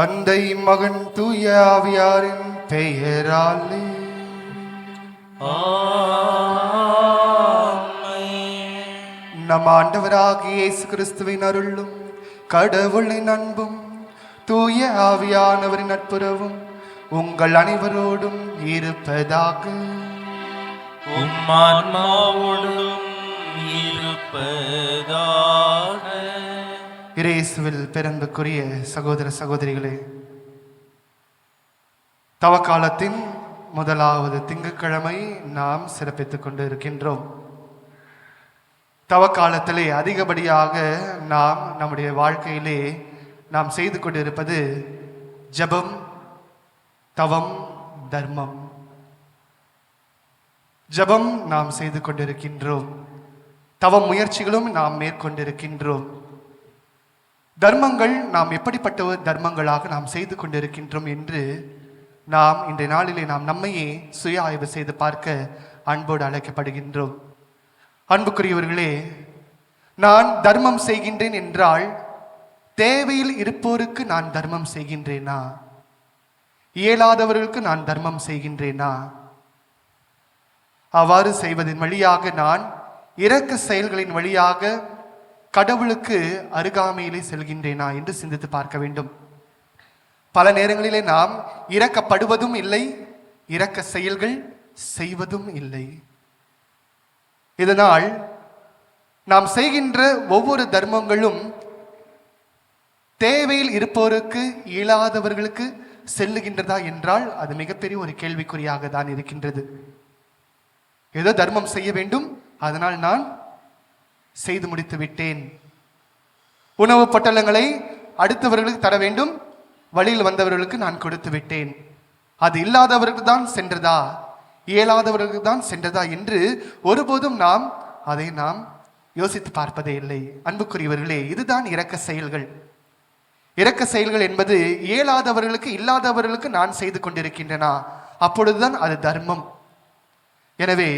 தந்தை மகன் தூய ஆவியாரின் பெயராலே நம் ஆண்டவராகிய இயேசு கிறிஸ்துவின் அருளும் கடவுளின் அன்பும் தூய ஆவியானவரின் நட்புறவும் உங்கள் அனைவரோடும் இருப்பதாக. இயேசுவில் பெரும்புக்குரிய சகோதர சகோதரிகளே, தவக்காலத்தின் முதலாவது திங்கட்கிழமை நாம் சிறப்பித்துக் கொண்டு இருக்கின்றோம். தவக்காலத்திலே அதிகப்படியாக நாம் நம்முடைய வாழ்க்கையிலே நாம் செய்து கொண்டிருப்பது ஜெபம், தவம், தர்மம். ஜெபம் நாம் செய்து கொண்டிருக்கின்றோம், தவ முயற்சிகளும் நாம் மேற்கொண்டிருக்கின்றோம். தர்மங்கள் நாம் எப்படிப்பட்ட தர்மங்களாக நாம் செய்து கொண்டிருக்கின்றோம் என்று நாம் இன்றைய நாளிலே நாம் நம்மையே சுய ஆய்வு செய்து பார்க்க அன்போடு அழைக்கப்படுகின்றோம். அன்புக்குரியவர்களே, நான் தர்மம் செய்கின்றேன் என்றால் தேவையில் இருப்போருக்கு நான் தர்மம் செய்கின்றேனா? இயலாதவர்களுக்கு நான் தர்மம் செய்கின்றேனா? அவ்வாறு செய்வதன் வழியாக நான் இரக்க செயல்களின் வழியாக கடவுளுக்கு அருகாமையிலே செல்கின்றேனா என்று சிந்தித்து பார்க்க வேண்டும். பல நேரங்களிலே நாம் இரக்கப்படுவதும் இல்லை, இரக்க செயல்கள் செய்வதும் இல்லை. இதனால் நாம் செய்கின்ற ஒவ்வொரு தர்மங்களும் தேவையில் இருப்போருக்கு, இயலாதவர்களுக்கு செல்லுகின்றதா என்றால் அது மிகப்பெரிய ஒரு கேள்விக்குறியாக தான் இருக்கின்றது. ஏதோ தர்மம் செய்ய வேண்டும், அதனால் நான் செய்து முடித்து விட்டேன். உணவு பொட்டலங்களை அடுத்தவர்களுக்கு தர வேண்டும், வழியில் வந்தவர்களுக்கு நான் கொடுத்து விட்டேன். அது இல்லாதவர்களுக்கு தான் சென்றதா, இயலாதவர்களுக்கு தான் சென்றதா என்று ஒருபோதும் அதை நாம் யோசித்து பார்ப்பதே இல்லை. அன்புக்குரியவர்களே, இதுதான் இரக்க செயல்கள். இரக்க செயல்கள் என்பது இயலாதவர்களுக்கு, இல்லாதவர்களுக்கு நான் செய்து கொண்டிருக்கின்றனா, அப்பொழுதுதான் அது தர்மம். எனவே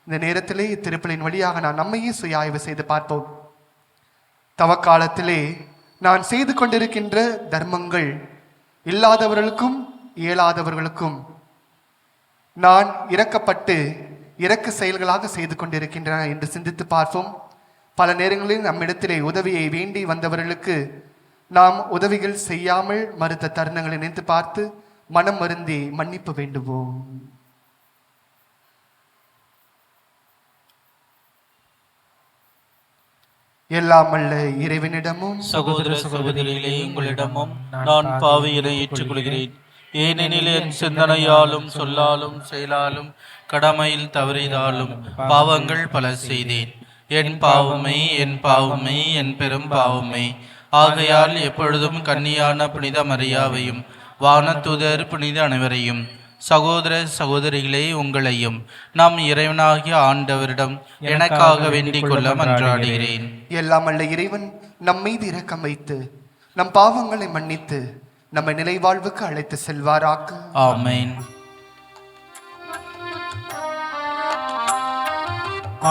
இந்த நேரத்திலே திருப்பலின் வழியாக நான் நம்மையே சுய ஆய்வு செய்து பார்ப்போம். தவக்காலத்திலே நான் செய்து கொண்டிருக்கின்ற தர்மங்கள் இல்லாதவர்களுக்கும் இயலாதவர்களுக்கும் நான் இரக்கப்பட்டு இரக்க செயல்களாக செய்து கொண்டிருக்கின்றன என்று சிந்தித்து பார்ப்போம். பல நேரங்களில் நம்மிடத்திலே உதவியை வேண்டி வந்தவர்களுக்கு நாம் உதவிகள் செய்யாமல் மறுத்த தருணங்களை நினைத்து பார்த்து மனம் வருந்தி மன்னிப்பு வேண்டுவோம். எல்லாம் அல்ல இறைவனிடமும் சகோதர சகோதரிகளே, உங்களிடமும் நான் பாவியனை ஏற்றுக்கொள்கிறேன். ஏனெனில் என் சிந்தனையாலும் சொல்லாலும் செயலாலும் கடமையில் தவறியதாலும் பாவங்கள் பல செய்தேன். என் பாவமே, என் பாவமே, என் பெரும் பாவமே. ஆகையால் எப்பொழுதும் கன்னியான புனித மரியாவையும் வானதூதர் புனித அனைவரையும், சகோதர சகோதரிகளே, உங்களையும் நம் இறைவனாகிய ஆண்டவரிடம் எனக்காக வேண்டிக் கொள்ள மன்றாடுகிறேன். எல்லாம் அல்ல இறைவன் நம் மீது இரக்கம் வைத்து நம் பாவங்களை மன்னித்து நம்மை நிலை வாழ்வுக்கு அழைத்து செல்வாராக. ஆமென்.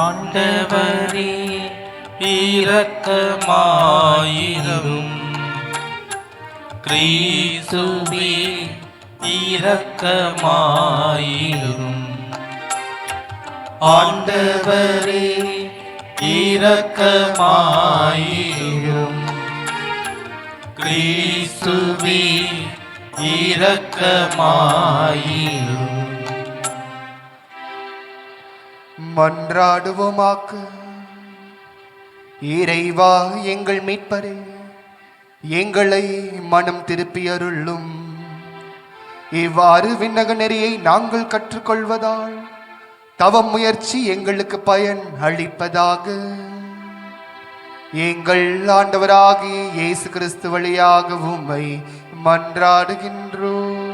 ஆண்டவரே இரக்கமாயிரும். கிறிஸ்துவே இரக்கமாயிரும். ஆண்டவரே இரக்கமாயிரும். கிறிஸ்துவே இரக்கமாயிரும். மன்றாடுவோமாக. இறைவா எங்கள் மீட்பரே, எங்களை மனம் திருப்பி அருளும். இவ்வாறு விண்ணக நெறியை நாங்கள் கற்றுக்கொள்வதால் தவம் முயற்சி எங்களுக்கு பயன் அளிப்பதாக. எங்கள் ஆண்டவராகிய இயேசு கிறிஸ்து வழியாக உம்மை மன்றாடுகின்றோம்.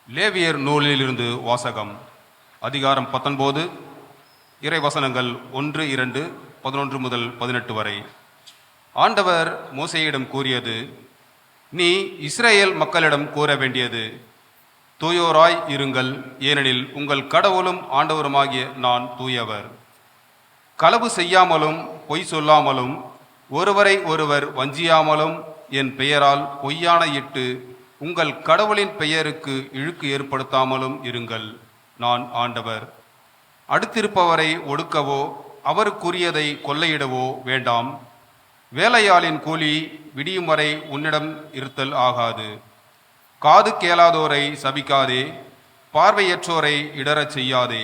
லேவியர் நூலிலிருந்து வாசகம். அதிகாரம் 19, இறை வசனங்கள் 1, 2, 11 முதல் 18 வரை. ஆண்டவர் மோசேயிடம் கூறியது: நீ இஸ்ரேல் மக்களிடம் கூற வேண்டியது, தூயோராய் இருங்கள், ஏனெனில் உங்கள் கடவுளும் ஆண்டவருமாகிய நான் தூயவர். களவு செய்யாமலும் பொய் சொல்லாமலும் ஒருவரை ஒருவர் வஞ்சியாமலும் என் பெயரால் பொய்யான இட்டு உங்கள் கடவுளின் பெயருக்கு இழுக்கு ஏற்படுத்தாமலும் இருங்கள். நான் ஆண்டவர். அடுத்திருப்பவரை ஒடுக்கவோ அவருக்குரியதை கொள்ளையிடவோ வேண்டாம். வேலையாளின் கூலி விடியும் வரை உன்னிடம் இருத்தல் ஆகாது. காது கேளாதோரை சபிக்காதே, பார்வையற்றோரை இடறச் செய்யாதே.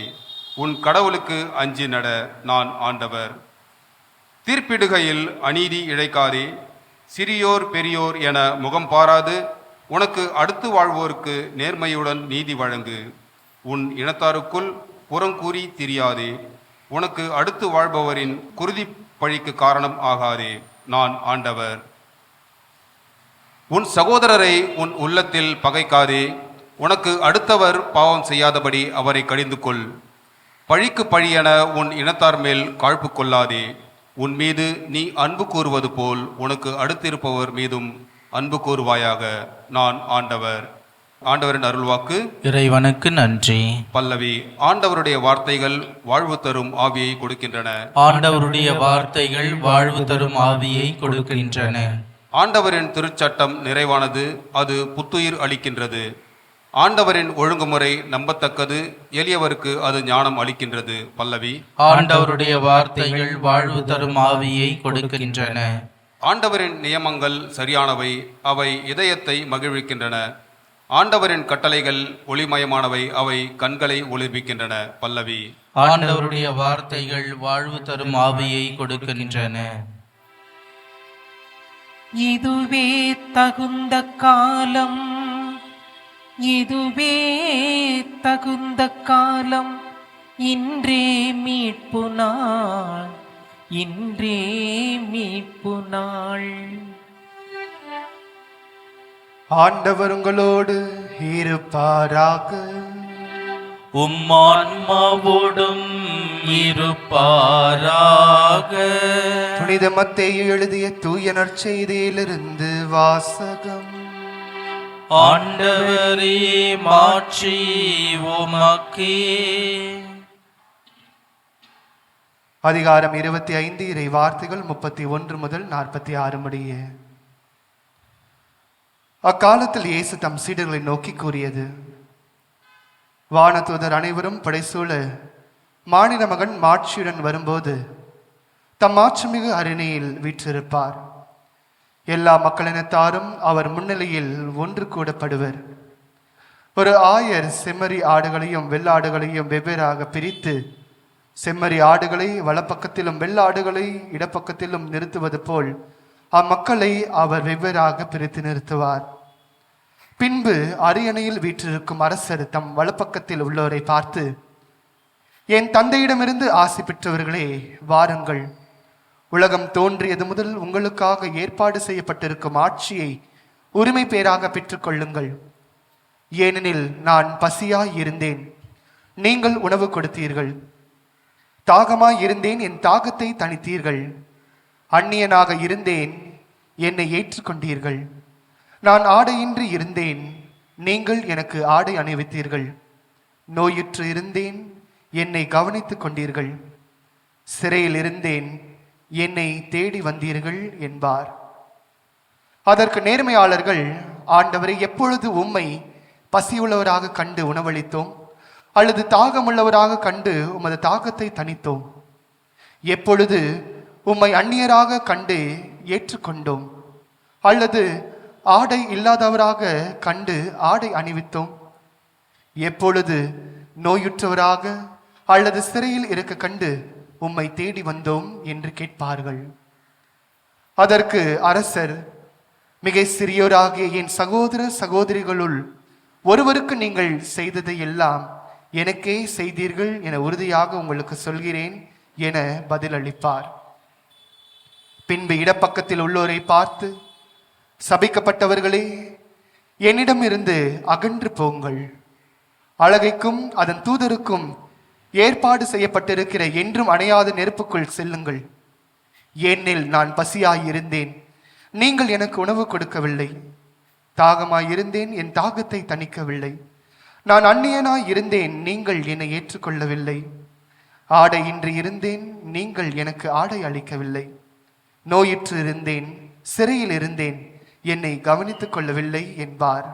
உன் கடவுளுக்கு அஞ்சி நட. நான் ஆண்டவர். தீர்ப்பிடுகையில் அநீதி இழைக்காதே. சிறியோர் பெரியோர் என முகம் பாராது உனக்கு அடுத்து வாழ்வோருக்கு நேர்மையுடன் நீதி வழங்கு. உன் இனத்தாருக்குள் புறங்கூறி திரியாதே. உனக்கு அடுத்து வாழ்பவரின் குருதி பழிக்கு காரணம் ஆகாதே. நான் ஆண்டவர். உன் சகோதரரை உன் உள்ளத்தில் பகைக்காதே. உனக்கு அடுத்தவர் பாவம் செய்யாதபடி அவரை கடிந்து கொள். பழிக்கு பழியென உன் இனத்தார் மேல் காழ்ப்பு கொள்ளாதே. உன் மீது நீ அன்பு கூறுவது போல் உனக்கு அடுத்திருப்பவர் மீதும் அன்பு கூறுவாயாக. நான் ஆண்டவர். ஆண்டவரின் அருள்வாக்கு. இறைவனுக்கு நன்றி. பல்லவி. ஆண்டவருடைய வார்த்தைகள் வாழ்வு தரும் ஆவியை கொடுக்கின்றன. ஆண்டவருடைய வார்த்தைகள் வாழ்வு தரும் ஆவியை கொடுக்கின்றன. ஆண்டவரின் திருச்சட்டம் நிறைவானது, அது புத்துயிர் அளிக்கின்றது. ஆண்டவரின் ஒழுங்குமுறை நம்பத்தக்கது, எளியவருக்கு அது ஞானம் அளிக்கின்றது. பல்லவி. ஆண்டவருடைய வார்த்தைகள் வாழ்வு தரும் ஆவியை கொடுக்கின்றன. ஆண்டவரின் நியமங்கள் சரியானவை, அவை இதயத்தை மகிழ்விக்கின்றன. ஆண்டவரின் கட்டளைகள் ஒளிமயமானவை, அவை கண்களை ஒளிர்விக்கின்றன. பல்லவி. ஆண்டவருடைய வார்த்தைகள் வாழ்வு தரும் ஆவியை கொடுக்கின்றன. இதுவே தகுந்த காலம், இதுவே தகுந்த காலம், இன்றே மீட்பு நாள், இன்றே மீட்பு நாள். ஆண்டவர் உங்களோடு இருப்பாராக. உம்மான்மாவோடும் இருப்பாராக. புனித மத்தேயு எழுதிய தூய நற்செய்தியிலிருந்து வாசகம். ஆண்டவரே மாட்சி உமக்கே. அதிகாரம் 25 இறை வார்த்தைகள் 31 முதல் 46 முடிய. அக்காலத்தில் இயேசு தம் சீடர்களை நோக்கி கூறியது: வானதூதர் அனைவரும் படைசூழ மானிட மகன் மாட்சியுடன் வரும்போது தம் மாட்சிமிகு அரியணையில் வீற்றிருப்பார். எல்லா மக்களினத்தாரும் அவர் முன்னிலையில் ஒன்று கூடப்படுவர். ஒரு ஆயர் செம்மறி ஆடுகளையும் வெள்ளாடுகளையும் வெவ்வேறாக பிரித்து செம்மறி ஆடுகளை வலப்பக்கத்திலும் வெள்ளாடுகளை இடப்பக்கத்திலும் நிறுத்துவது போல் அம்மக்களை அவர் வெவ்வேறாக பிரித்து நிறுத்துவார். பின்பு அரியணையில் வீற்றிருக்கும் அரசர் தம் வலப்பக்கத்தில் உள்ளவரை பார்த்து, என் தந்தையிடமிருந்து ஆசி பெற்றவர்களே, வாருங்கள். உலகம் தோன்றியது முதல் உங்களுக்காக ஏற்பாடு செய்யப்பட்டிருக்கும் ஆட்சியை உரிமை பேராக பெற்றுக்கொள்ளுங்கள். ஏனெனில் நான் பசியாய் இருந்தேன், நீங்கள் உணவு கொடுத்தீர்கள். தாகமாய் இருந்தேன், என் தாகத்தை தணித்தீர்கள். அந்நியனாக இருந்தேன், என்னை ஏற்றுக்கொண்டீர்கள். நான் ஆடையின்றி இருந்தேன், நீங்கள் எனக்கு ஆடை அணிவித்தீர்கள். நோயுற்று இருந்தேன், என்னை கவனித்துக் கொண்டீர்கள். சிறையில் இருந்தேன், என்னை தேடி வந்தீர்கள் என்பார். அதற்கு நேர்மையாளர்கள், ஆண்டவரை, எப்பொழுது உம்மை பசியுள்ளவராக கண்டு உணவளித்தோம், அல்லது தாகமுள்ளவராக கண்டு உமது தாகத்தை தணித்தோம்? எப்பொழுது உம்மை அந்நியராக கண்டு ஏற்றுக்கொண்டோம், அல்லது ஆடை இல்லாதவராக கண்டு ஆடை அணிவித்தோம்? எப்பொழுது நோயுற்றவராக அல்லது சிறையில் இருக்க கண்டு உம்மை தேடி வந்தோம் என்று கேட்பார்கள். அதற்கு அரசர், மிக சிறியோராகிய என் சகோதர சகோதரிகளுள் ஒருவருக்கு நீங்கள் செய்ததை எல்லாம் எனக்கே செய்தீர்கள் என உறுதியாக உங்களுக்கு சொல்கிறேன் என பதிலளிப்பார். பின்பு இடப்பக்கத்தில் உள்ளோரை பார்த்து, சபிக்கப்பட்டவர்களே, என்னிடமிருந்து அகன்று போங்கள். அழகைக்கும் அதன் தூதருக்கும் ஏற்பாடு செய்யப்பட்டிருக்கிற என்றும் அணையாத நெருப்புக்குள் செல்லுங்கள். ஏனெனில் நான் பசியாயிருந்தேன், நீங்கள் எனக்கு உணவு கொடுக்கவில்லை. தாகமாயிருந்தேன், என் தாகத்தை தணிக்கவில்லை. நான் அந்நியனாய் இருந்தேன், நீங்கள் என்னை ஏற்றுக்கொள்ளவில்லை. ஆடை இன்றி இருந்தேன், நீங்கள் எனக்கு ஆடை அளிக்கவில்லை. நோயுற்று இருந்தேன், சிறையில் இருந்தேன், என்னை கவனித்துக் கொள்ளவில்லை என்பார்.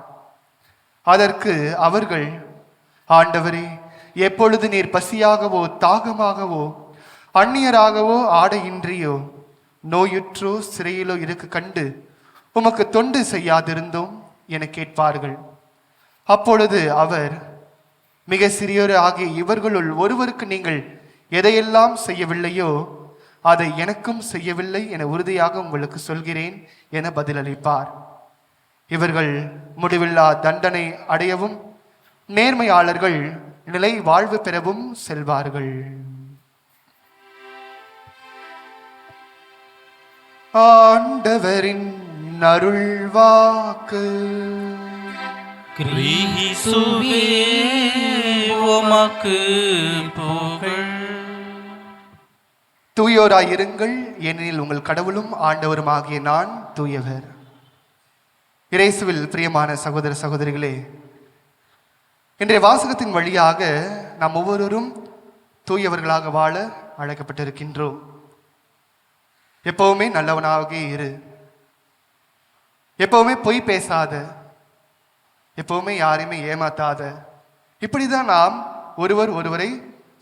அதற்கு அவர்கள், ஆண்டவரே, எப்பொழுது நீர் பசியாகவோ தாகமாகவோ அந்நியராகவோ ஆடையின்றியோ நோயுற்றோ சிறையிலோ இருக்க கண்டு உமக்கு தொண்டு செய்யாதிருந்தோம் என கேட்பார்கள். அப்பொழுது அவர், மிக சிறியோர் ஆகிய இவர்களுள் ஒருவருக்கு நீங்கள் எதையெல்லாம் செய்யவில்லையோ அதை எனக்கும் செய்யவில்லை என உறுதியாக உங்களுக்கு சொல்கிறேன் என பதிலளிப்பார். இவர்கள் முடிவில்லா தண்டனை அடையவும் நேர்மையாளர்கள் நிலை வாழ்வு பெறவும் செல்வார்கள். ஆண்டவரின் அருள்வாக்கு. கிறிஸ்துவே உமக்கு புகழ். தூயோராயிருங்கள், ஏனெனில் உங்கள் கடவுளும் ஆண்டவரும் ஆகிய நான் தூயவர். இயேசுவில் பிரியமான சகோதர சகோதரிகளே, இன்றைய வாசகத்தின் வழியாக நாம் ஒவ்வொருவரும் தூயவர்களாக வாழ அழைக்கப்பட்டிருக்கின்றோம். எப்பவுமே நல்லவனாக இரு, எப்பவுமே பொய் பேசாத, எப்பவுமே யாரையுமே ஏமாத்தாத, இப்படிதான் நாம் ஒருவரை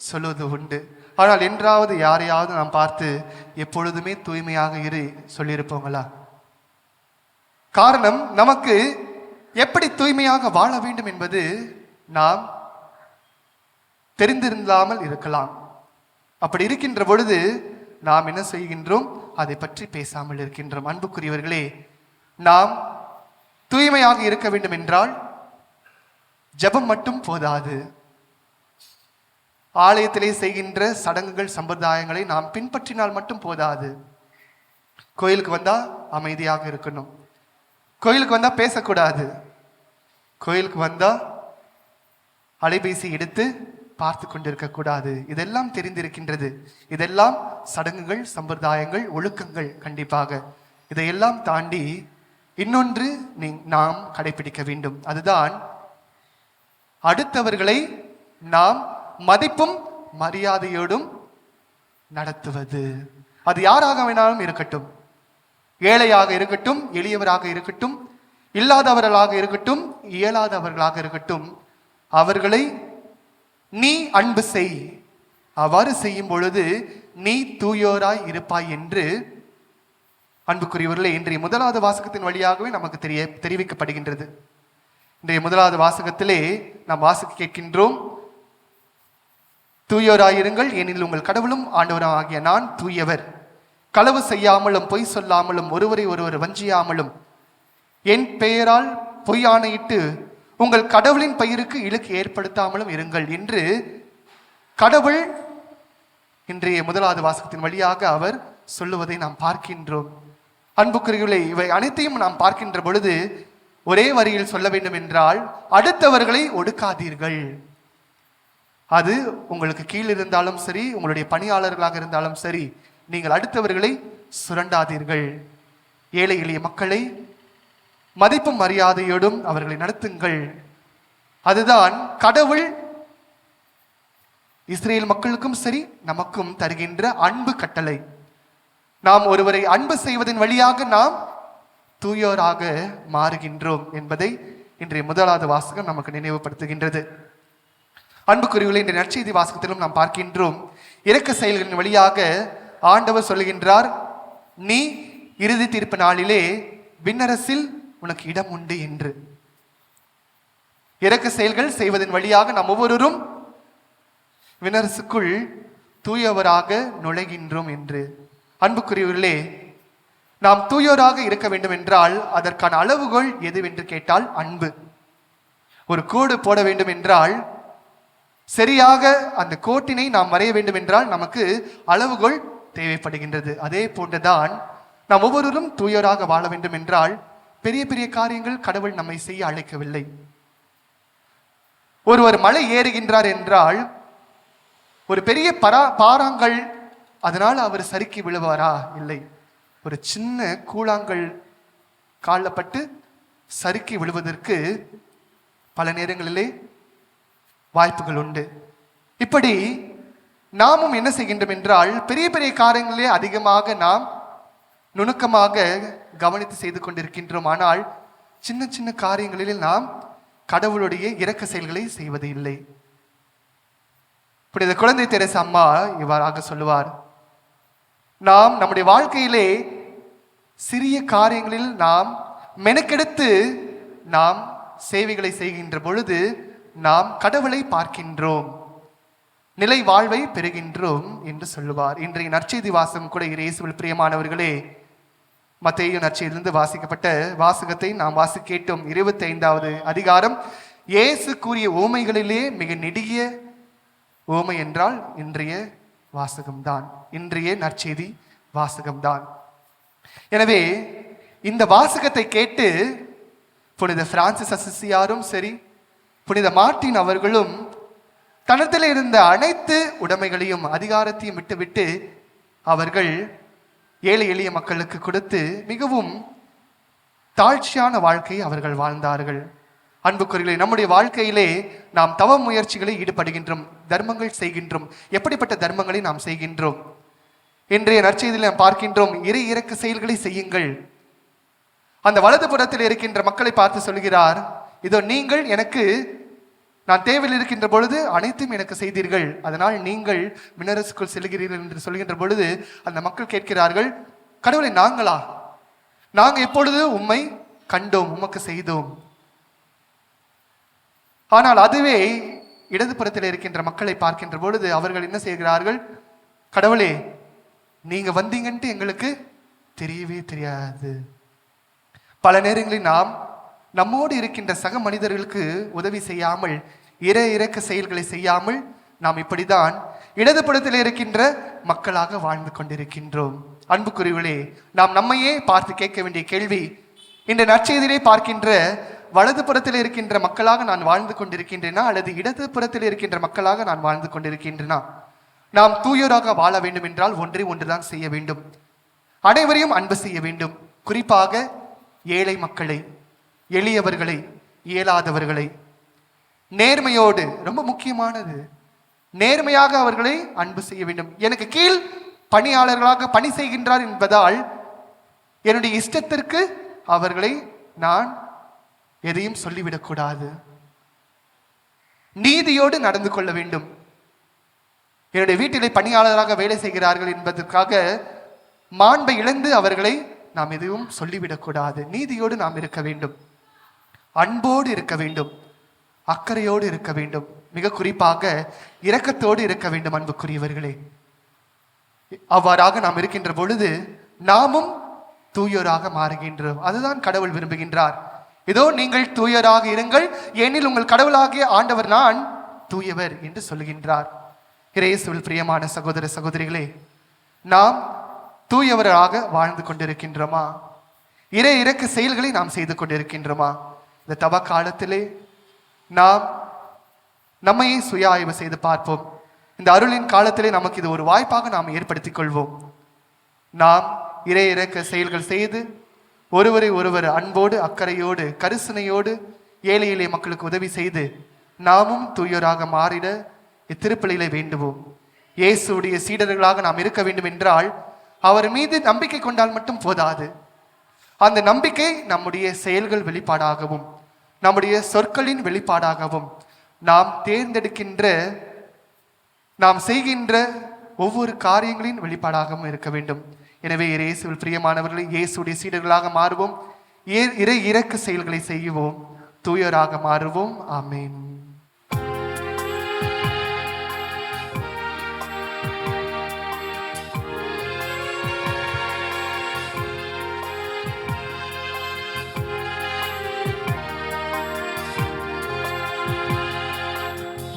சொல்லுவது உண்டு. ஆனால் என்றாவது யாரையாவது நாம் பார்த்து எப்பொழுதுமே தூய்மையாக இரு சொல்லியிருப்போங்களா? காரணம், நமக்கு எப்படி தூய்மையாக வாழ வேண்டும் என்பது நாம் தெரிந்திருந்தாமல் இருக்கலாம். அப்படி இருக்கின்ற பொழுது நாம் என்ன செய்கின்றோம்? அதை பற்றி பேசாமல் இருக்கின்றோம். அன்புக்குரியவர்களே, நாம் தூய்மையாக இருக்க வேண்டும் என்றால் ஜெபம் மட்டும் போதாது. ஆலயத்திலே செய்கின்ற சடங்குகள் சம்பிரதாயங்களை நாம் பின்பற்றினால் மட்டும் போதாது. கோயிலுக்கு வந்தா அமைதியாக இருக்கணும், கோயிலுக்கு வந்தா பேசக்கூடாது, கோயிலுக்கு வந்தா அலைபேசி எடுத்து பார்த்து கொண்டிருக்க கூடாது. இதெல்லாம் தெரிந்திருக்கின்றது. இதெல்லாம் சடங்குகள், சம்பிரதாயங்கள், ஒழுக்கங்கள். கண்டிப்பாக இதையெல்லாம் தாண்டி இன்னொன்று நாம் கடைபிடிக்க வேண்டும். அதுதான் அடுத்தவர்களை நாம் மதிப்பும் மரியாதையோடும் நடத்துவது. அது யாராக வேணாலும் இருக்கட்டும், ஏழையாக இருக்கட்டும், எளியவராக இருக்கட்டும், இல்லாதவர்களாக இருக்கட்டும், இயலாதவர்களாக இருக்கட்டும், அவர்களை நீ அன்பு செய். அவ்வாறு செய்யும் பொழுது நீ தூயோராய் இருப்பாய் என்று அன்புக்குரியவர்களே, இன்றைய முதலாவது வாசகத்தின் வழியாகவே நமக்கு தெரிவிக்கப்படுகின்றது. இன்றைய முதலாவது வாசகத்திலே நாம் வாசிக்க கேட்கின்றோம், தூயோராயிருங்கள், ஏனெனில் உங்கள் கடவுளும் ஆண்டவரும் ஆகிய நான் தூயவர். களவு செய்யாமலும் பொய் சொல்லாமலும் ஒருவரை ஒருவர் வஞ்சியாமலும் என் பெயரால் பொய் ஆணையிட்டு உங்கள் கடவுளின் பெயருக்கு இழுக்கு ஏற்படுத்தாமலும் இருங்கள் என்று கடவுள் இன்றைய முதலாவது வாசகத்தின் வழியாக அவர் சொல்லுவதை நாம் பார்க்கின்றோம். அன்புக்குரியவர்களே, இவை அனைத்தையும் நாம் பார்க்கின்ற பொழுது ஒரே வரியில் சொல்ல வேண்டும் என்றால், அடுத்தவர்களை ஒடுக்காதீர்கள். அது உங்களுக்கு கீழ் இருந்தாலும் சரி, உங்களுடைய பணியாளர்களாக இருந்தாலும் சரி, நீங்கள் அடுத்தவர்களை சுரண்டாதீர்கள். ஏழை எளிய மக்களை மதிப்பும் மரியாதையோடும் அவர்களை நடத்துங்கள். அதுதான் கடவுள் இஸ்ரேல் மக்களுக்கும் சரி நமக்கும் தருகின்ற அன்பு கட்டளை. நாம் ஒருவரை அன்பு செய்வதன் வழியாக நாம் தூயோராக மாறுகின்றோம் என்பதை இன்றைய முதலாவது வாசகம் நமக்கு நினைவுபடுத்துகின்றது. அன்புக்குரியவர்களே, இன்றைய நற்செய்தி வாசகத்திலும் நாம் பார்க்கின்றோம், இரக்க செயல்களின் வழியாக ஆண்டவர் சொல்லுகின்றார், நீ இறுதி தீர்ப்பு நாளிலே விண்ணரசில் உனக்கு இடம் உண்டு என்று. இரக்க செயல்கள் செய்வதன் வழியாக நாம் ஒவ்வொருவரும் விண்ணரசுக்குள் தூயவராக நுழைகின்றோம் என்று. அன்புக்குரியவர்களே, நாம் தூயோராக இருக்க வேண்டும் என்றால் அதற்கான அளவுகோல் எதுவென்று கேட்டால் அன்பு. ஒரு கோடு போட வேண்டும் என்றால் சரியாக அந்த கோட்டினை நாம் வரைய வேண்டும் என்றால் நமக்கு அளவுகோல் தேவைப்படுகின்றது. அதே போன்றுதான் நாம் ஒவ்வொருவரும் தூயோராக வாழ வேண்டும் என்றால் பெரிய பெரிய காரியங்கள் கடவுள் நம்மை செய்ய அழைக்கவில்லை. ஒருவர் மலை ஏறுகின்றார் என்றால் ஒரு பெரிய பாறாங்கல் அதனால் அவர் சறுக்கி விழுவாரா? இல்லை. ஒரு சின்ன கூழாங்கல் காலப்பட்டு சறுக்கி விழுவதற்கு பல நேரங்களிலே வாய்ப்புகள் உண்டு. இப்படி நாமும் என்ன செய்கின்றோம் என்றால் பெரிய பெரிய காரியங்களே அதிகமாக நாம் நுணுக்கமாக கவனித்து செய்து கொண்டிருக்கின்றோம். ஆனால் சின்ன சின்ன காரியங்களில் நாம் கடவுளுடைய இரக்க செயல்களை செய்வது இல்லை. புனித குழந்தை தெரசா அம்மா இவ்வாறாக சொல்லுவார், நாம் நம்முடைய வாழ்க்கையிலே சிறிய காரியங்களில் நாம் மெனக்கெடுத்து நாம் சேவைகளை செய்கின்ற பொழுது நாம் கடவுளை பார்க்கின்றோம், நிலை வாழ்வை பெறுகின்றோம் என்று சொல்லுவார். இன்றைய நற்செய்தி வாசகம் கூட இயேசுவில் பிரியமானவர்களே, மத்தேயு நற்செய்தியிலிருந்து வாசிக்கப்பட்ட வாசகத்தை நாம் கேட்டோம். 25வது அதிகாரம். இயேசு கூறிய ஓமைகளிலே மிக நெடிய ஓமை என்றால் இன்றைய வாசகம்தான், இன்றைய நற்செய்தி வாசகம்தான். எனவே இந்த வாசகத்தை கேட்டு புனித பிரான்சிஸ் அசிசியாரும் சரி, புனித மார்ட்டின் அவர்களும் தனத்தில் இருந்த அனைத்து உடைமைகளையும் அதிகாரத்தையும் விட்டுவிட்டு அவர்கள் ஏழை எளிய மக்களுக்கு கொடுத்து மிகவும் தாழ்ச்சியான வாழ்க்கையை அவர்கள் வாழ்ந்தார்கள். அன்புக்குரியவர்களே, நம்முடைய வாழ்க்கையிலே நாம் தவ முயற்சிகளில் ஈடுபடுகின்றோம், தர்மங்கள் செய்கின்றோம். எப்படிப்பட்ட தர்மங்களை நாம் செய்கின்றோம்? இன்றைய நற்செய்தியில் நாம் பார்க்கின்றோம், இறை இரக்க செயல்களை செய்யுங்கள். அந்த வலது புறத்தில் இருக்கின்ற மக்களை பார்த்து சொல்கிறார், இதோ நீங்கள் எனக்கு நான் தேவையில் இருக்கின்ற பொழுது அனைத்தும் எனக்கு செய்தீர்கள், அதனால் நீங்கள் விண்ணரசுக்குள் செல்கிறீர்கள் என்று சொல்கின்ற பொழுது அந்த மக்கள் கேட்கிறார்கள், கடவுளை நாங்கள் எப்பொழுது உம்மை கண்டோம், உமக்கு செய்தோம். ஆனால் அதுவே இடது புறத்தில் இருக்கின்ற மக்களை பார்க்கின்ற பொழுது அவர்கள் என்ன செய்கிறார்கள், கடவுளே நீங்க வந்தீங்கன்ட்டு எங்களுக்கு தெரியவே தெரியாது. பல நேரங்களில் நாம் நம்மோடு இருக்கின்ற சக மனிதர்களுக்கு உதவி செய்யாமல், இரக்க செயல்களை செய்யாமல் நாம் இப்படிதான் இடது புறத்தில் இருக்கின்ற மக்களாக வாழ்ந்து கொண்டிருக்கின்றோம். அன்புக்குரியவர்களே, நாம் நம்மையே பார்த்து கேட்க வேண்டிய கேள்வி, இந்த நற்செய்தியிலே பார்க்கின்ற வலது புறத்தில் இருக்கின்ற மக்களாக நான் வாழ்ந்து கொண்டிருக்கின்றேனா அல்லது இடது புறத்தில் இருக்கின்ற மக்களாக நான் வாழ்ந்து கொண்டிருக்கின்றேனா? நாம் தூயோராக வாழ வேண்டும் என்றால் ஒன்றுதான் செய்ய வேண்டும், அனைவரையும் அன்பு செய்ய வேண்டும். குறிப்பாக ஏழை மக்களை, எளியவர்களை, இயலாதவர்களை நேர்மையோடு, ரொம்ப முக்கியமானது, நேர்மையாக அவர்களை அன்பு செய்ய வேண்டும். எனக்கு கீழ் பணியாளர்களாக பணி செய்கின்றார் என்பதால் என்னுடைய இஷ்டத்திற்கு அவர்களை நான் எதையும் சொல்லிவிடக்கூடாது. நீதியோடு நடந்து கொள்ள வேண்டும். என்னுடைய வீட்டிலே பணியாளராக வேலை செய்கிறார்கள் என்பதற்காக மாண்பை இழந்து அவர்களை நாம் எதுவும் சொல்லிவிடக்கூடாது. நீதியோடு நாம் இருக்க வேண்டும், அன்போடு இருக்க வேண்டும், அக்கறையோடு இருக்க வேண்டும், மிக குறிப்பாக இரக்கத்தோடு இருக்க வேண்டும். அன்புக்குரியவர்களே, அவ்வாறாக நாம் இருக்கின்ற பொழுது நாமும் தூயோராக மாறுகின்றோம். அதுதான் கடவுள் விரும்புகின்றார். இதோ நீங்கள் தூயராக இருங்கள், ஏனில் உங்கள் கடவுளாகிய ஆண்டவர் நான் தூயவர் என்று சொல்லுகின்றார். இயேசுவில் பிரியமான சகோதர சகோதரிகளே, நாம் தூயவராக வாழ்ந்து கொண்டிருக்கின்றோமா? இரக்க செயல்களை நாம் செய்து கொண்டிருக்கின்றோமா? இந்த தவ காலத்திலே நாம் நம்மையே சுய ஆய்வு செய்து பார்ப்போம். இந்த அருளின் காலத்திலே நமக்கு இது ஒரு வாய்ப்பாக நாம் ஏற்படுத்திக் கொள்வோம். நாம் இரக்க செயல்கள் செய்து ஒருவரை ஒருவர் அன்போடு, அக்கறையோடு, கரிசனையோடு ஏழை எளிய மக்களுக்கு உதவி செய்து நாமும் தூயோராக மாறிட இத்திருப்பலியிலே வேண்டுவோம். இயேசுடைய சீடர்களாக நாம் இருக்க வேண்டும் என்றால் அவர் மீது நம்பிக்கை கொண்டால் மட்டும் போதாது. அந்த நம்பிக்கை நம்முடைய செயல்கள் வெளிப்பாடாகவும், நம்முடைய சொற்களின் வெளிப்பாடாகவும், நாம் தேர்ந்தெடுக்கின்ற, நாம் செய்கின்ற ஒவ்வொரு காரியங்களின் வெளிப்பாடாகவும் இருக்க வேண்டும். எனவே இயேசுவில் பிரியமானவர்களை, இயேசுடைய சீடர்களாக மாறுவோம், இரக்க செயல்களை செய்வோம், தூயராக மாறுவோம். ஆமென்.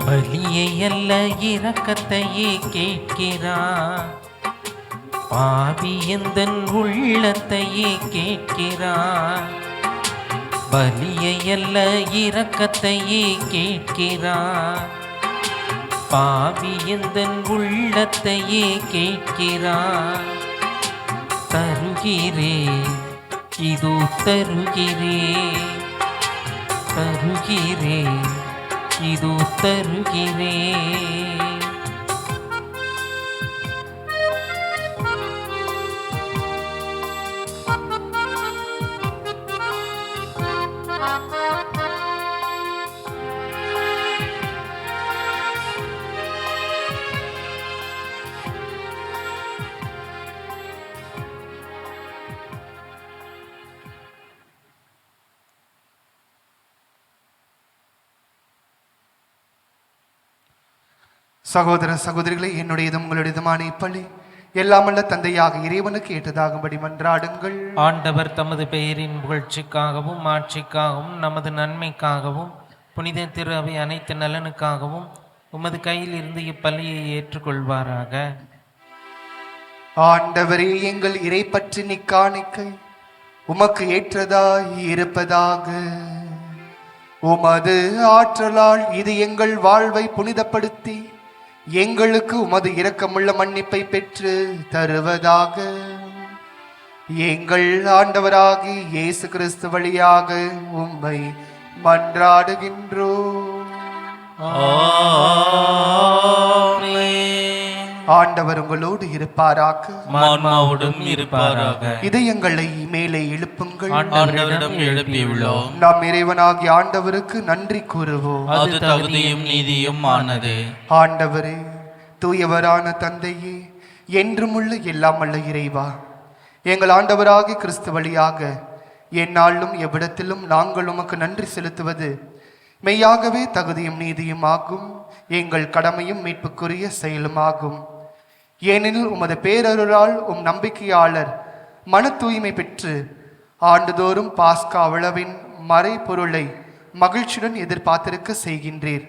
பலியை அல்ல இரக்கத்தையே கேட்கிறார், பாவி எந்தன் உள்ளத்தையே கேட்கிறார். பலியை அல்ல இரக்கத்தையே கேட்கிறார், பாவி எந்தன் உள்ளத்தையே கேட்கிறார். தருகிறேன் இதோ தருகிறேன், தருகிறேன் இதோ தருகிறேன். சகோதர சகோதரிகளை, என்னுடையதும் உங்களுடையதுமான இப்பள்ளி எல்லாமல்ல தந்தையாக இறைவனுக்கு ஏற்றதாகும்படி மன்றாடுங்கள். ஆண்டவர் தமது பெயரின் புகழ்ச்சிக்காகவும் ஆட்சிக்காகவும் நமது நன்மைக்காகவும் புனித திரு அவை அனைத்து நலனுக்காகவும் உமது கையில் இருந்து இப்பள்ளியை ஏற்றுக்கொள்வாராக. ஆண்டவரே, எங்கள் இறை பற்றி நிக்காணிக்கை உமக்கு ஏற்றதாய் இருப்பதாக. உமது ஆற்றலால் இது எங்கள் வாழ்வை புனிதப்படுத்தி எங்களுக்கு உமது இரக்கமுள்ள மன்னிப்பை பெற்று தருவதாக. எங்கள் ஆண்டவராகி இயேசு கிறிஸ்து வழியாக உம்மை மன்றாடுகின்றோம். ஆண்டவர் உங்களோடு இருப்பாராக. ஆன்மாவோடும் இருப்பாராக. இதயங்களை மேலே எழுப்புங்கள். ஆண்டவரிடம் எழுப்பியுள்ளோம். நாம் இறைவனாகிய ஆண்டவருக்கு நன்றி கூறுவோம். அது தகுதியும் நீதியும் ஆனது. ஆண்டவரே, தூயவரான தந்தையே, என்றுமுள்ள எல்லாமல்ல இறைவா, எங்கள் ஆண்டவராகிய கிறிஸ்து வழியாக எந்நாளும் எவ்விடத்திலும் நாங்கள் உமக்கு நன்றி செலுத்துவது மெய்யாகவே தகுதியும் நீதியும் ஆகும். எங்கள் கடமையும் மீட்புக்குரிய செயலுமாகும். ஏனெனில் உமது பேரருளால் நம்பிக்கையாளர் மன தூய்மை பெற்று ஆண்டுதோறும் பாஸ்கா விழாவின் மறைபொருளை மகிழ்ச்சியுடன் எதிர்பார்த்திருக்க செய்கின்றீர்.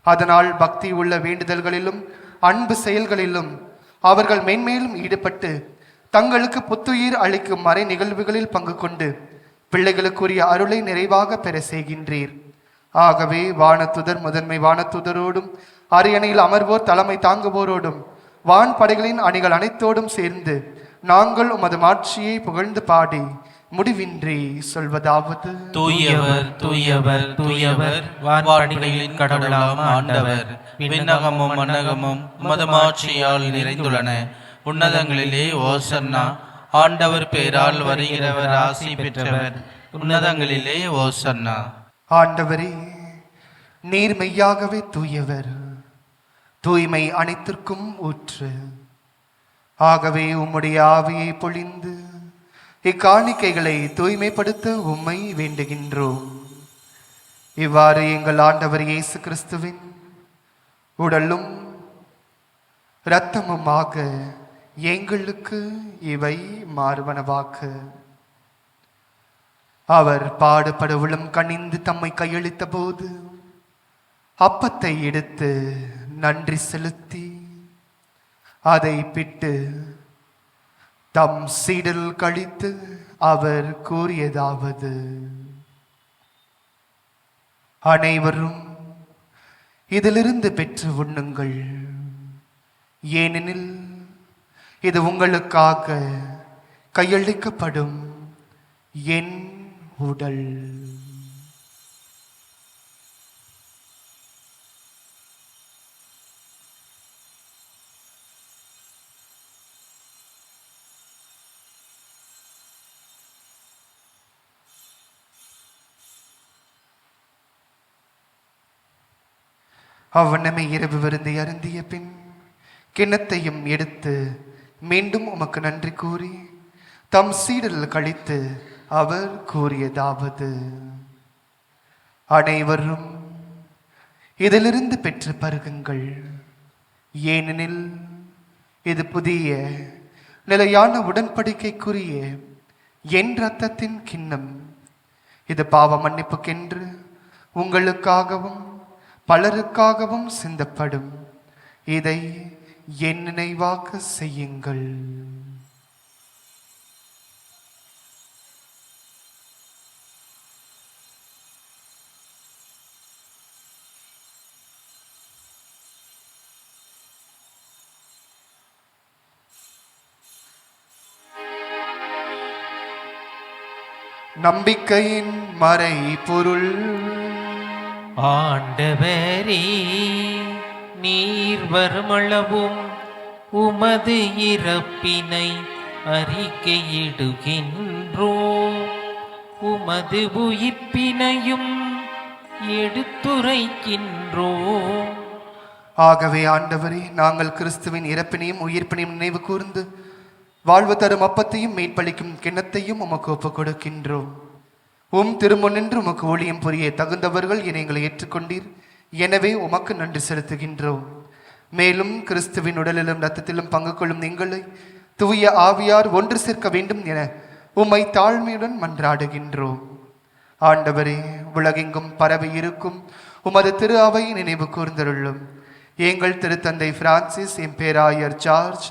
அதனால் பக்தி உள்ள வேண்டுதல்களிலும் அன்பு செயல்களிலும் அவர்கள் மென்மேலும் ஈடுபட்டு தங்களுக்கு புத்துயிர் அளிக்கும் மறை நிகழ்வுகளில் பங்கு கொண்டு பிள்ளைகளுக்குரிய அருளை நிறைவாக பெற செய்கின்றீர். ஆகவே வானத்துதர் முதன்மை வானத்துதரோடும் அரியணையில் அமர்வோர் தலைமை தாங்குவோரோடும் வான் படைகளின் அணிகள் அனைத்தோடும் சேர்ந்து நாங்கள் உமது மாட்சியை புகழ்ந்து பாடி முடிவின்றி சொல்வதாவது: தூயவர் தூயவர் தூயவர், வான்படைகளின் கடவுளாம் ஆண்டவர். விண்ணகமும் மண்ணகமும் உமது மாட்சியால் நிறைந்துள்ளன. உன்னதங்களிலே ஓசன்னா. ஆண்டவர் பேரால் வருகிறவர் ஆசி பெற்றவர். உன்னதங்களிலே ஓசன்னா. ஆண்டவரே, நீர் மெய்யாகவே தூயவர், தூய்மை அனைத்திற்கும் ஊற்று. ஆகவே உம்முடைய ஆவியை பொழிந்து இக்காணிக்கைகளை தூய்மைப்படுத்த உம்மை வேண்டுகின்றோம். இவ்வாறு எங்கள் ஆண்டவர் இயேசு கிறிஸ்துவின் உடலும் இரத்தமுமாக எங்களுக்கு இவை மாறுவனவாக. அவர் பாடுபடவுளும் கனிந்து தம்மை கையளித்த போது அப்பத்தை எடுத்து நன்றி செலுத்தி அதை பிட்டு தம் சீடல் கழித்து அவர் கூறியதாவது: அனைவரும் இதிலிருந்து பெற்று உண்ணுங்கள், ஏனெனில் இது உங்களுக்காக கையளிக்கப்படும் என் உடல். அவ்வண்ணமே இரவு விருந்தை அருந்திய பின் கிண்ணத்தையும் எடுத்து மீண்டும் உமக்கு நன்றி கூறி தம் சீடல் கழித்து அவர் கூறியதாவது: அனைவரும் இதிலிருந்து பெற்று பருகுங்கள், ஏனெனில் இது புதிய நிலையான உடன்படிக்கைக்குரிய என் இரத்தத்தின் கிண்ணம். இது பாவ மன்னிப்புக்கென்று உங்களுக்காகவும் பலருக்காகவும் சிந்தப்படும். இதை என் நினைவாக செய்யுங்கள். நம்பிக்கையின் மறை பொருள். ஆண்டவரே, நீர் வருமளவும் உமது இறப்பினை அறிக்கையிடுகின்றோம், உமது உயிர்ப்பினையும் எடுத்துரைக்கின்றோம். ஆகவே ஆண்டவரே, நாங்கள் கிறிஸ்துவின் இறப்பினையும் உயிர்ப்பினையும் நினைவு கூர்ந்து வாழ்வு தரும் அப்பத்தையும் மீட்பளிக்கும் கிண்ணத்தையும் உமக்கு ஒப்புக் கொடுக்கின்றோம். திருமுன்னின்று உமக்கு ஊழியம் புரிய தகுந்தவர்கள் என எங்களை ஏற்றுக்கொண்டீர். எனவே உமக்கு நன்றி செலுத்துகின்றோம். மேலும் கிறிஸ்துவின் உடலிலும் இரத்தத்திலும் பங்கு கொள்ளும் எங்களை தூய ஆவியார் ஒன்று சேர்க்க வேண்டும் என உம்மை தாழ்மையுடன் மன்றாடுகின்றோம். ஆண்டவரே, உலகெங்கும் பரவி இருக்கும் உமது திரு அவை நினைவு கூர்ந்தருளும். எங்கள் திருத்தந்தை பிரான்சிஸ், எம்பேராயர் ஜார்ஜ்,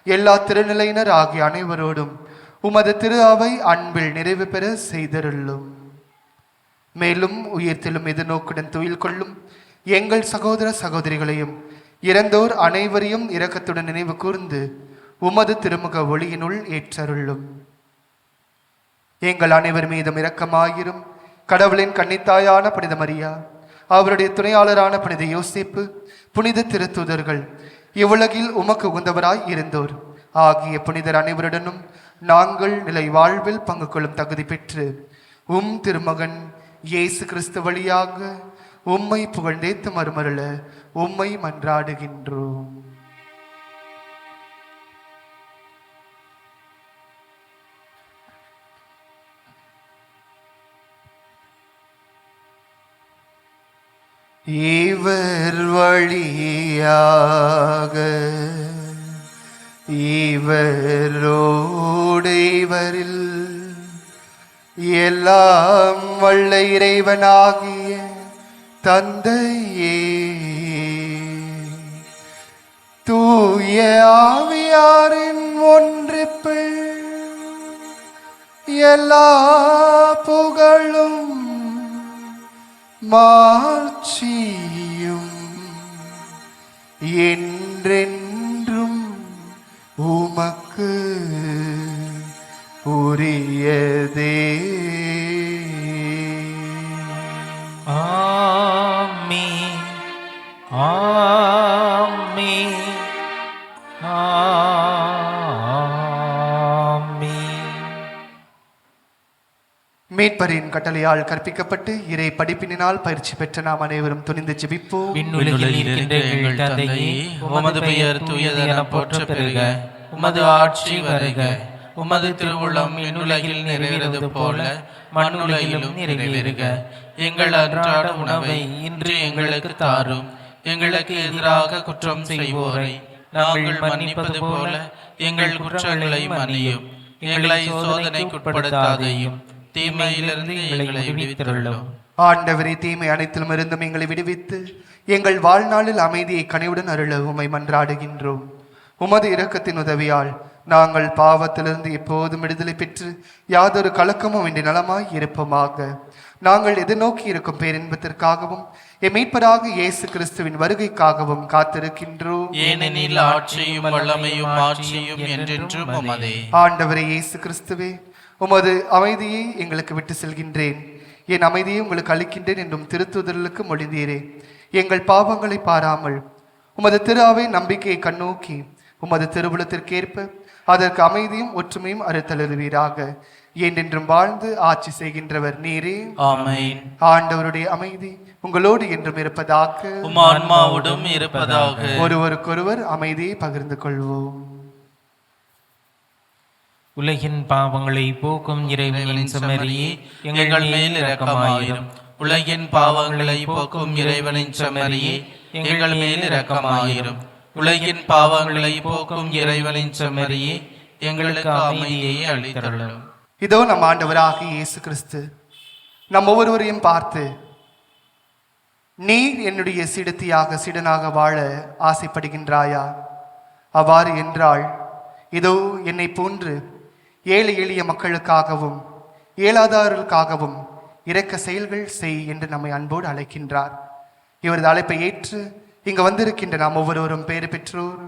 எல்லா திருநிலையினர் ஆகிய அனைவரோடும் உமது திரு அவை அன்பில் நிறைவு பெற செய்தருளும். மேலும் உயிர்த்தெழும் எதிர்நோக்குடன் துயில் கொள்ளும் எங்கள் சகோதர சகோதரிகளையும் இறந்தோர் அனைவரையும் இரக்கத்துடன் நினைவு கூர்ந்து உமது திருமுக ஒளியினுள் ஏற்றருளும். எங்கள் அனைவர் மீதும் இரக்கமாயிரும். கடவுளின் கன்னித்தாயான புனித மரியா, அவருடைய துணையாளரான புனித யோசேப்பு, புனித திருத்தூதர்கள், இவ்வுலகில் உமக்கு உகந்தவராய் இருந்தோர் ஆகிய புனிதர் அனைவருடனும் நாங்கள் நிலை வாழ்வில் பங்கு கொள்ளும் தகுதி பெற்று உம் திருமகன் இயேசு கிறிஸ்து வழியாக உம்மை புகழ்ந்தேத்து மறுமருள உம்மை மன்றாடுகின்றோம். இவர் வழியாக இவரோடு இவரில் எல்லாம் வல்ல இறைவனாகிய தந்தையே, தூய ஆவியாரின் ஒன்றிப்பில் எல்லா புகழும் மாட்சியும் என்றென்றும் உமக்கு உரியதே. ஆமென், ஆமென், ஆமென். மீட்பரின் கட்டளையால் கற்பிக்கப்பட்டு இறை படிப்பினால் பயிற்சி பெற்ற நாம் அனைவரும் துணிந்து ஜெபிப்போம். விண்ணுலகில் இருக்கின்ற எங்கள் தந்தையே, உமது பெயர் தூயதென போற்றப் பெறுக. உமது ஆட்சி வருக. உமது திருவுள்ளம் விண்ணுலகில் நிறைவேறுவது போல மண்ணுலகிலும் நிறைவேறுக. எங்கள் அன்றாட உணவை இன்று எங்களுக்கு தாரும். எங்களுக்கு எதிராக குற்றம் செய்வோரை நாங்கள் மன்னிப்பது போல எங்கள் குற்றங்களை மன்னியும். எங்களை சோதனைக்குட்படுத்தாதையும் தீமையிலிருந்து எங்களை விடுவித்தருளும். ஆண்டவரே, தீமை அனைத்திலும் இருந்தும் எங்களை விடுவித்து எங்கள் வாழ்நாளில் அமைதியை கனிவுடன் அருள உம்மை மன்றாடுகின்றோம். உமது இரக்கத்தின் உதவியால் நாங்கள் பாவத்திலிருந்து எப்போதும் விடுதலை பெற்று யாதொரு கலக்கமும் இன்றி நலமாய் இருப்போமாக. நாங்கள் எதிர்நோக்கி இருக்கும் பேரின்பத்திற்காகவும் எம் மீட்பராக இயேசு கிறிஸ்துவின் வருகைக்காகவும் காத்திருக்கின்றோம். ஏனெனில் ஆட்சியும் வல்லமையும் ஆட்சியும் என்றென்றும் உமதே. ஆண்டவரே இயேசு கிறிஸ்துவே, உமது அமைதியை எங்களுக்கு விட்டு செல்கின்றேன், என் அமைதியை உங்களுக்கு அளிக்கின்றேன் என்றும் திருத்தூதர்களுக்கு மொழிந்தீரே. எங்கள் பாவங்களை பாராமல் உமது திரு அவை நம்பிக்கையை கண்ணோக்கி உமது திருவுளத்திற்கேற்ப அதற்கு அமைதியும் ஒற்றுமையும் அறுத்தழுவீராக. என்றென்றும் வாழ்ந்து ஆட்சி செய்கின்றவர் நீரே. ஆமென். ஆண்டவருடைய அமைதி உங்களோடு என்றும் இருப்பதாக. உம் ஆன்மாவோடும் இருப்பதாக. ஒருவருக்கொருவர் அமைதியை பகிர்ந்து கொள்வோம். உலகின் பாவங்களை போக்கும் இறைவனின் செம்மறியே, எங்கள் மேல் இரக்கமாயிரும். உலகின் பாவங்களை போக்கும் இறைவனின் செம்மறியே, எங்கள் மேல் இரக்கமாயிரும். உலகின் பாவங்களை போக்கும் இறைவனின் செம்மறியே, எங்களுக்கு அமைதியை அளித்தருளும். இதோ நம் ஆண்டவராகிய இயேசு கிறிஸ்து நம் ஒவ்வொருவரையும் பார்த்து, நீர் என்னுடைய சீடனாக வாழ ஆசைப்படுகின்றாயா? அவ்வாறு என்றால் இதோ என்னை போன்று ஏழை எளிய மக்களுக்காகவும் இயலாதார்களுக்காகவும் இரக்க செயல்கள் செய் என்று நம்மை அன்போடு அழைக்கின்றார். இவரது அழைப்பை ஏற்று இங்கு வந்திருக்கின்ற நாம் ஒவ்வொருவரும் பேறு பெற்றோர்.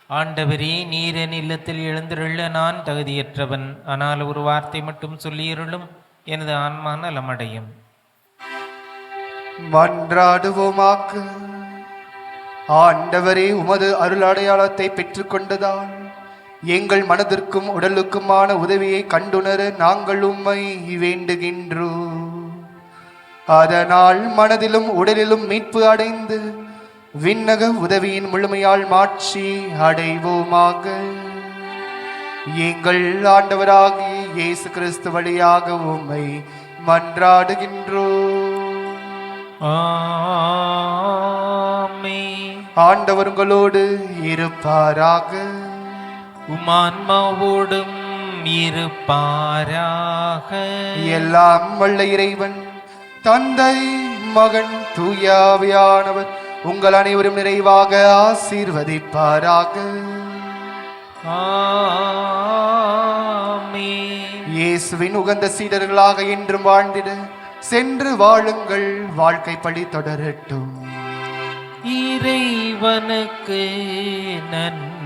ஆண்டவரே, நீர் என் இல்லத்தில் எழுந்திருள்ள நான் தகுதியற்றவன். ஆனால் ஒரு வார்த்தை மட்டும் சொல்லியருளும், எனது ஆன்மா நலமடையும். மன்றாடுவோமாக. ஆண்டவரே, உமது அருள் அடையாளத்தை பெற்றுக்கொண்டதால் எங்கள் மனதிற்கும் உடலுக்குமான உதவியை கண்டுணர நாங்கள் உம்மை வேண்டுகின்றோம். அதனால் மனதிலும் உடலிலும் மீட்பு அடைந்து விண்ணக உதவியின் முழுமையால் மாட்சி அடைவோமாக. எங்கள் ஆண்டவராகிய இயேசு கிறிஸ்து வழியாக உம்மை மன்றாடுகின்றோம். ஆமென். ஆண்டவர் உங்களோடு இருப்பாராக. உமான்மாவோடும் இருப்பாராக. எல்லாம் வல்ல இறைவன் தந்தை மகன் தூயாவியானவர் உங்கள் அனைவரும் நிறைவாக ஆசீர்வதிப்பாராக. ஆமென். இயேசுவின் உகந்த சீடர்களாக என்றும் வாழ்ந்திட சென்று வாழுங்கள். வாழ்க்கை படி தொடரட்டும். இறைவனுக்கு நன்றி.